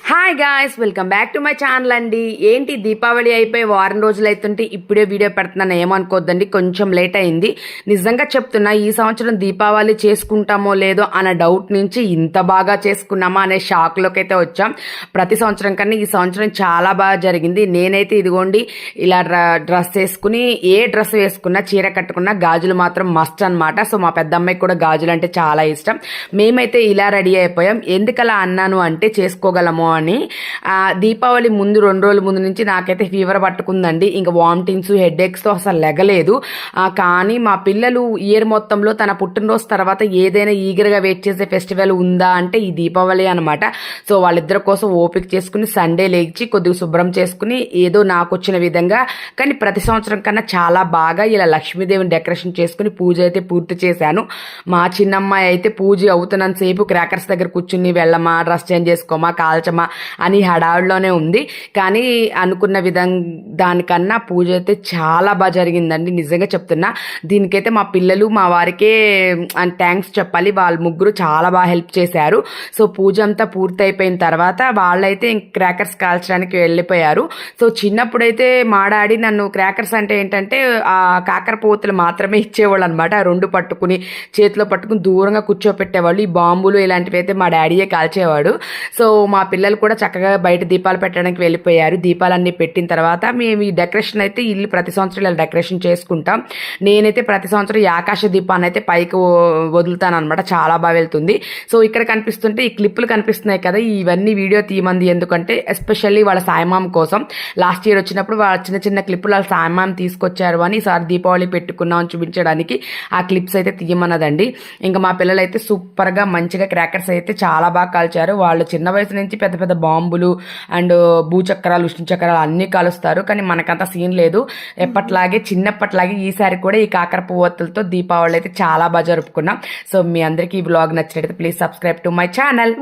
Hi guys, welcome back to my channel అండి. ఏంటి దీపావళి అయిపోయి వారం రోజులు అవుతుంటే ఇప్పుడే వీడియో పెడుతున్నాను ఏమనుకోద్దండి, కొంచెం లేట్ అయింది. నిజంగా చెప్తున్నా, ఈ సంవత్సరం దీపావళి చేసుకుంటామో లేదో అన్న డౌట్ నుంచి ఇంత బాగా చేసుకున్నామా అనే షాక్లోకి అయితే వచ్చాం. ప్రతి సంవత్సరం కన్నా ఈ సంవత్సరం చాలా బాగా జరిగింది. నేనైతే ఇదిగోండి ఇలా డ్రెస్ వేసుకుని, ఏ డ్రెస్ వేసుకున్నా, చీర కట్టుకున్నా గాజులు మాత్రం మస్ట్ అనమాట. సో మా పెద్దమ్మాయికి కూడా గాజులు అంటే చాలా ఇష్టం. మేమైతే ఇలా రెడీ అయిపోయాం. ఎందుకలా అన్నాను అంటే, చేసుకోగలము అని. దీపావళి ముందు 2 రోజుల ముందు నుంచి నాకైతే ఫీవర్ పట్టుకుందండి. ఇంకా వామిటింగ్స్, హెడేక్స్తో అసలు లెగలేదు. కానీ మా పిల్లలు ఇయర్ మొత్తంలో తన పుట్టినరోజు తర్వాత ఏదైనా ఈగర్గా వెయిట్ చేసే ఫెస్టివల్ ఉందా అంటే ఈ దీపావళి అనమాట. సో వాళ్ళిద్దరి కోసం ఓపిక చేసుకుని సండే లేచి కొద్దిగా శుభ్రం చేసుకుని ఏదో నాకు వచ్చిన విధంగా, కానీ ప్రతి సంవత్సరం కన్నా చాలా బాగా ఇలా లక్ష్మీదేవిని డెకరేషన్ చేసుకుని పూజ అయితే పూర్తి చేశాను. మా చిన్నమ్మాయి అయితే పూజ అవుతున్నంత సేపు క్రాకర్స్ దగ్గర కూర్చుని వెళ్ళమా, డ్రెస్ చేంజ్ చేసుకోమా, కాల్చమా అని హడావుడిలోనే ఉంది. కానీ అనుకున్న దానికన్నా పూజ అయితే చాలా బాగా జరిగిందండి. నిజంగా చెప్తున్నా, దీనికైతే మా పిల్లలు మా వారికే థ్యాంక్స్ చెప్పాలి. వాళ్ళ ముగ్గురు చాలా బాగా హెల్ప్ చేశారు. సో పూజ అంతా పూర్తయిపోయిన తర్వాత వాళ్ళైతే క్రాకర్స్ కాల్చడానికి వెళ్ళిపోయారు. సో చిన్నప్పుడైతే మా డాడీ నన్ను క్రాకర్స్ అంటే ఏంటంటే ఆ కాకర పోతులు మాత్రమే ఇచ్చేవాళ్ళు అనమాట. 2 పట్టుకుని చేతిలో పట్టుకుని దూరంగా కూర్చోపెట్టేవాళ్ళు. ఈ బాంబులు ఇలాంటివి అయితే మా డాడీయే కాల్చేవాడు. సో మా పిల్లలు కూడా చక్కగా బయట దీపాలు పెట్టడానికి వెళ్ళిపోయారు. దీపాలన్నీ పెట్టిన తర్వాత మేము ఈ డెకరేషన్ అయితే ఇల్లు ప్రతి సంవత్సరం ఇలా డెకరేషన్ చేసుకుంటాం. నేనైతే ప్రతి సంవత్సరం ఈ ఆకాశ దీపాన్ని అయితే పైకి వదులుతాను అనమాట. చాలా బాగా వెళ్తుంది. సో ఇక్కడ కనిపిస్తుంటే ఈ క్లిప్పులు కనిపిస్తున్నాయి కదా, ఇవన్నీ వీడియో తీయమంది. ఎందుకంటే ఎస్పెషల్లీ వాళ్ళ సాయమామ కోసం. లాస్ట్ ఇయర్ వచ్చినప్పుడు వాళ్ళ చిన్న చిన్న క్లిప్పులు వాళ్ళ సాయమామ తీసుకొచ్చారు అని ఈసారి దీపావళి పెట్టుకున్నామని చూపించడానికి ఆ క్లిప్స్ అయితే తీయమన్నదండి. ఇంకా మా పిల్లలు అయితే సూపర్గా మంచిగా క్రాకర్స్ అయితే చాలా బాగా కాల్చారు. వాళ్ళు చిన్న వయసు నుంచి పెద్ద పెద్ద బాంబులు అండ్ భూచక్రాలు, విష్ణు చక్రాలు అన్నీ కాలుస్తారు. కానీ మనకంత సీన్ లేదు. ఎప్పట్లాగే చిన్నప్పట్లాగే ఈసారి కూడా ఈ కాకర పువ్వొత్తులతో దీపావళి అయితే చాలా బాగా జరుపుకున్నాం. సో మీ అందరికీ ఈ బ్లాగ్ నచ్చినట్లయితే please subscribe to my channel.